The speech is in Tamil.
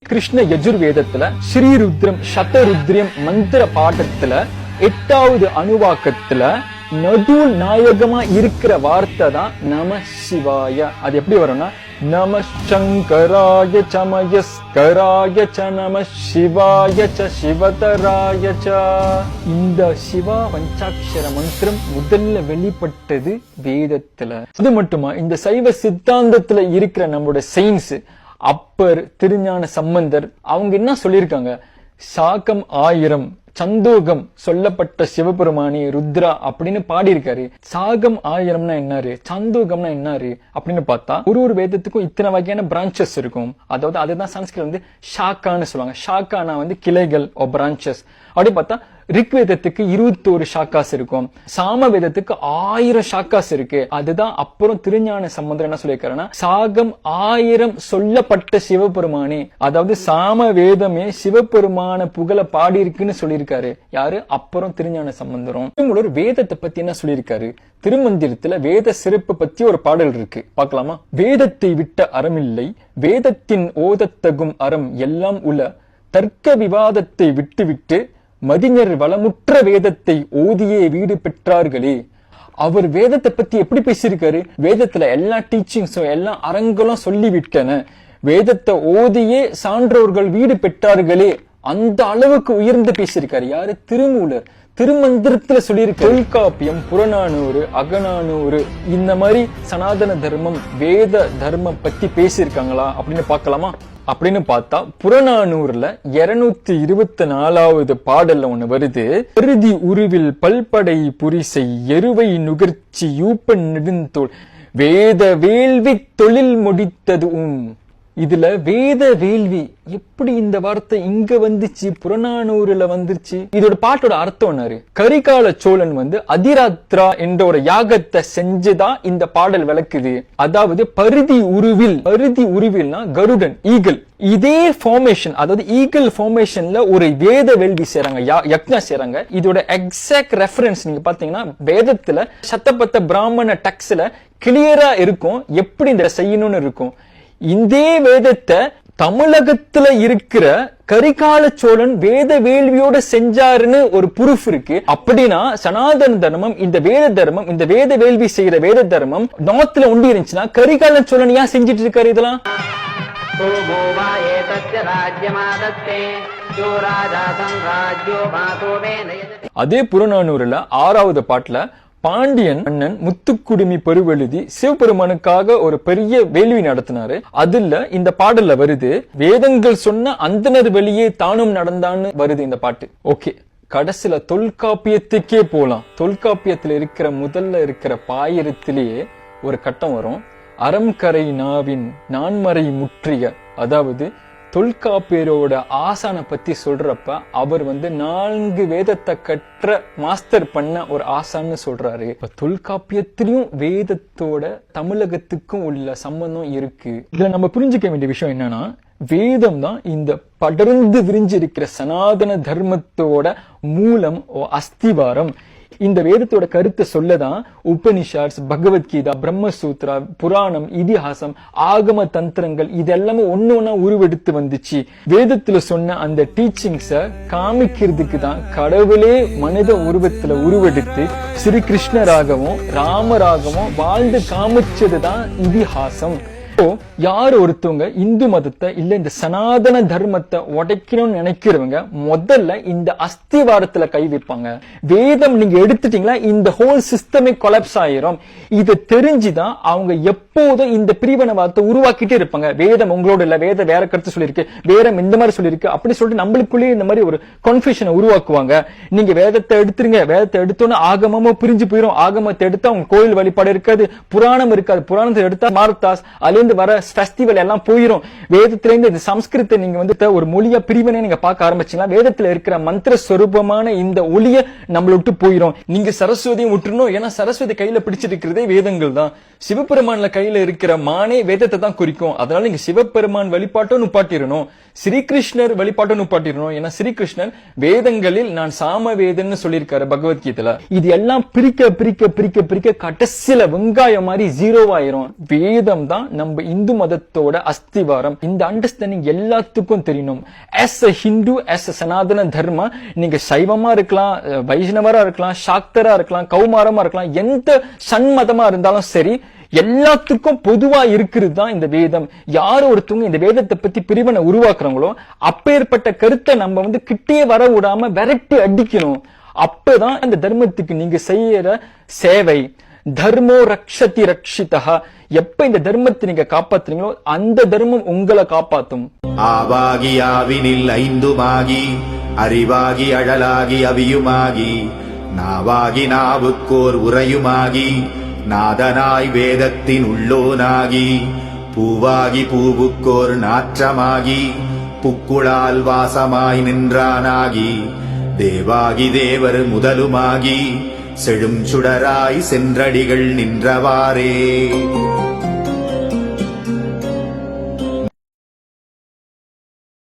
கிருஷ்ண யஜுர்வேதத்துல ஸ்ரீருத்ரம் சதருத்ரியம் மந்திர பாடத்துல 8வது அணுவாக்கத்துல நடுவுல் நாயகமா இருக்கிற வார்த்தை தான் நம சிவாய. அது எப்படி வரும்னா நம சங்கராய சமயஸ்கராய ச நம சிவாய ச சிவதராய ச. இந்த சிவா பஞ்சாட்சர மந்திரம் முதல்ல வெளிப்பட்டது வேதத்துல. அது மட்டுமா இந்த சைவ சித்தாந்தத்துல இருக்கிற நம்மளோட சயின்ஸ் அப்பர் திருஞான சம்பந்தர் அவங்க என்ன சொல்லியிருக்காங்க, சாகம் 1000 சந்தோகம் சொல்லப்பட்ட சிவபெருமானி ருத்ரா அப்படின்னு பாடியிருக்காரு. சாகம் 1000னா என்னாரு, சந்தோகம்னா என்னாரு அப்படின்னு பார்த்தா ஒரு வேதத்துக்கும் இத்தனை வகையான பிரான்சஸ் இருக்கும். அதாவது அதுதான் சன்ஸ்கிரிட் வந்து ஷாக்கான்னு சொல்லுவாங்க. ஷாக்கானா வந்து கிளைகள் ஓ பிரான்சஸ். அப்படி பார்த்தா ரிக்வேதத்துக்கு 21 ஷாக்காஸ் இருக்கும், சாம வேதத்துக்கு 1000 ஷாக்காஸ் இருக்கு. அதுதான் அப்புறம் திருஞான சம்பந்தர் என்ன சொல்லியிருக்காருன்னா சாகம் 1000 சொல்லப்பட்ட சிவபெருமானே, அதாவது சாம வேதமே சிவபெருமான புகழ பாடி இருக்குன்னு சொல்லியிருக்காரு. யாரு? அப்புறம் திருஞான சம்பந்தரும். ஒரு வேதத்தை பத்தி என்ன சொல்லியிருக்காரு, திருமந்திரத்துல வேத சிறப்பு பத்தி ஒரு பாடல் இருக்கு, பார்க்கலாமா? வேதத்தை விட்ட அறமில்லை, வேதத்தின் ஓதத்தகும் அறம் எல்லாம் உள்ள, தர்க்க விவாதத்தை விட்டுவிட்டு மதிஞர் வளமுற்ற வேதத்தை ஓதியே வீடு பெற்றார்களே. அவர் வேதத்தை பத்தி எப்படி பேசியிருக்காரு, வேதத்துல எல்லா டீச்சிங்ஸும் எல்லா அறங்களும் சொல்லிவிட்டன, வேதத்தை ஓதியே சான்றோர்கள் வீடு பெற்றார்களே, அந்த அளவுக்கு உயர்ந்து பேசியிருக்காரு. யாரு? திருமூலர். திருமந்திரத்துல சொல்லியிருக்க தொல்காப்பியம், புறநானூறு, அகநானூறு இந்த மாதிரி சனாதன தர்மம் வேத தர்மம் பத்தி பேசியிருக்காங்களா அப்படின்னு பார்க்கலாமா? அப்படின்னு பார்த்தா புறநானூறுல 224வது பாடல்ல ஒண்ணு வருது. பெருதி உருவில் பல்படை புரிசை எருவை நுகர்ச்சி யூப்பன் நெடுந்தோள் வேத வேள்வி தொழில் முடித்தது. இதுல வேத வேள்வி எப்படி இந்த வார்த்தை இங்க வந்துச்சு, புறநானூறுல வந்துருச்சு. இதோட பாட்டோட அர்த்தம் என்னாரு, கரிகால சோழன் வந்து அதிராத்ரா என்ற ஒரு யாகத்தை செஞ்சுதான் இந்த பாடல் விளக்குது. அதாவது பருதி உருவில், பருதி உருவில்னா கருடன், ஈகிள். இதே ஃபார்மேஷன், அதாவது ஈகிள் ஃபார்மேஷன்ல ஒரு வேத வேள்வி செய்றாங்க, யக்ஞா செய்றாங்க. இதோட எக்ஸாக்ட் ரெஃபரன்ஸ் நீங்க பாத்தீங்கன்னா வேதத்துல சத்தபத்த பிராமண டெக்ஸ்ட்ல கிளியரா இருக்கும் எப்படி இந்த செய்யணும்னு இருக்கும். இந்த வேதத்தை தமிழகத்துல இருக்கிற கரிகால சோழன் வேத வேள்வியோட செஞ்சாருன்னு ஒரு ப்ரூஃப் இருக்கு. அப்படின்னா சனாதன தர்மம், இந்த வேத தர்மம், இந்த வேத வேள்வி செய்யற வேத தர்மம் நார்த்ல ஒண்டி இருந்துச்சுன்னா கரிகால சோழன் ஏன் செஞ்சிட்டு இருக்காரு இதெல்லாம்? அதே புறநானூறுல 6வது பாட்டுல பாண்டியன் மன்னன் முத்துக்குடுமி பெருவெழுதி சிவபெருமானுக்காக ஒரு பெரிய வேள்வி நடத்தினாரு. அதுல இந்த பாடல்ல வருது, வேதங்கள் சொன்ன அந்தனர் வெளியே தானும் நடந்தான்னு வருது இந்த பாட்டு. ஓகே, கடைசியில தொல்காப்பியத்துக்கே போலாம். தொல்காப்பியத்துல இருக்கிற முதல்ல இருக்கிற பாயிரத்திலேயே ஒரு கட்டம் வரும், அறம் கரை நாவின் நான்மறை முற்றிய. அதாவது தொல்காப்பியரோட ஆசான பத்தி சொல்றப்ப அவர் வந்து 4 வேதத்தை கற்ற மாஸ்டர் பண்ண ஒரு ஆசான்னு சொல்றாரு. இப்ப தொல்காப்பியத்திலையும் வேதத்தோட தமிழகத்துக்கும் உள்ள சம்பந்தம் இருக்கு. இதுல நம்ம புரிஞ்சுக்க வேண்டிய விஷயம் என்னன்னா, வேதம் தான் இந்த படர்ந்து விரிஞ்சிருக்கிற சனாதன தர்மத்தோட மூலம், அஸ்திவாரம். இந்த வேதத்தோட கருத்தை சொல்லதான் உபனிஷாட்ஸ், பகவத்கீதா, பிரம்மசூத்ரா, புராணம், இதிகாசம், ஆகம தந்திரங்கள் இதெல்லாமே ஒண்ணு உருவெடுத்து வந்துச்சு. வேதத்துல சொன்ன அந்த டீச்சிங்ஸ காமிக்கிறதுக்கு தான் கடவுளே மனித உருவத்துல உருவெடுத்து ஸ்ரீ கிருஷ்ணராகவும் ராமராகவும் வாழ்ந்து காமிச்சதுதான் இதிகாசம். யார் ஒருத்தவங்க இந்து மதத்தை இல்ல இந்த சனாதன தர்மத்தை உடைக்கணும்னு நினைக்கிறவங்க முதல்ல இந்த அஸ்திவாரத்துல கை வைப்பாங்க. வேதம் நீங்க எடுத்துட்டீங்களா இந்த ஹோல் சிஸ்டமே கொலாப்ஸ் ஆயிரும். இதை தெரிஞ்சுதான் அவங்க எப்போதும் இந்த பிரிவினவாதத்தை உருவாக்கிட்டே இருப்பாங்க. வேதம் உங்களோட இல்ல, வேத வேற கருத்து சொல்லியிருக்கு, வேதம் இந்த மாதிரி சொல்லியிருக்கு அப்படி சொல்லிட்டு நம்மளுக்குள்ளேயே இந்த மாதிரி ஒரு கன்ஃபியூஷனை உருவாக்குவாங்க. நீங்க வேதத்தை எடுத்துருங்க, வேதத்தை எடுத்தோன்னு ஆகமமும் பிரிஞ்சு போயிரும். ஆகமத்தை எடுத்தா உங்க கோயில் வழிபாடு இருக்காது, புராணம் இருக்காது, புராணத்தை எடுத்தா மார்த்தாஸ் வர ஃபெஸ்டிவல் எல்லாம் போயிரும். வேதத்திலிருந்து இந்த சம்ஸ்கிருத்தை நீங்க வந்து ஒரு மொழியா பிரிவினை நீங்க பார்க்க ஆரம்பிச்சீங்கன்னா வேதத்துல இருக்கிற மந்திர சொரூபமான இந்த ஒளிய நம்மள விட்டு போயிரும். நீங்க சரஸ்வதியும் விட்டுறணும், ஏன்னா சரஸ்வதி கையில பிடிச்சிட்டு இருக்கிறதே வேதங்கள் தான். சிவபெருமான்ல கையில இருக்கிற மானே வேதத்தை தான் குறிக்கும். அதனால நீங்க சிவபெருமான் வழிபாட்டும் நுப்பாட்டிடணும், ஸ்ரீகிருஷ்ணர் வழிபாட்டும் நுப்பாட்டிடணும். ஏன்னா ஸ்ரீகிருஷ்ணர் வேதங்களில் நான் சாம வேதன்னு சொல்லியிருக்காரு பகவத்கீதையில. இது எல்லாம் பிரிக்க பிரிக்க பிரிக்க பிரிக்க கடைசியில வெங்காயம் மாதிரி 0 ஆயிரும். வேதம் தான் நம்ம நம்ம இந்து மதத்தோட அஸ்திவாரம். இந்த அண்டர்ஸ்டாண்டிங் எல்லாத்துக்கும் தெரியணும். As a Hindu, as a Sanatana Dharma, நீங்க சைவமா இருக்கலாம், வைஷ்ணவரா இருக்கலாம், சாக்தரா இருக்கலாம், கௌமாரமா இருக்கலாம், எந்த சண்மதமா இருந்தாலும் சரி, எல்லாத்துக்கும் பொதுவா இருக்கிறது தான் இந்த வேதம். யாரும் ஒருத்தவங்க இந்த வேதத்தை பத்தி பிரிவினை உருவாக்குறாங்களோ அப்பேற்பட்ட கருத்தை நம்ம கிட்டே வர விடாம விரட்டி அடிக்கணும். அப்பதான் அந்த தர்மத்துக்கு நீங்க செய்யற சேவை. தர்மோ ரக்ஷதி ரக்ஷிதா. எப்ப இந்த தர்மத்தை நீங்க காப்பாத்துறீங்களோ அந்த தர்மம் உங்களை காப்பாத்தும். ஆவாகி ஆவினில் ஐந்துமாகி, அறிவாகி அழலாகி அவியுமாகி, நாவாகி நாவுக்கோர் உரையுமாகி, நாதனாய் வேதத்தின் உள்ளோனாகி, பூவாகி பூவுக்கோர் நாற்றமாகி, புக்குளால் வாசமாய் நின்றானாகி, தேவாகி தேவர் முதலுமாகி, செழும் சுடராய் சென்றடிகள் நின்றவாறே.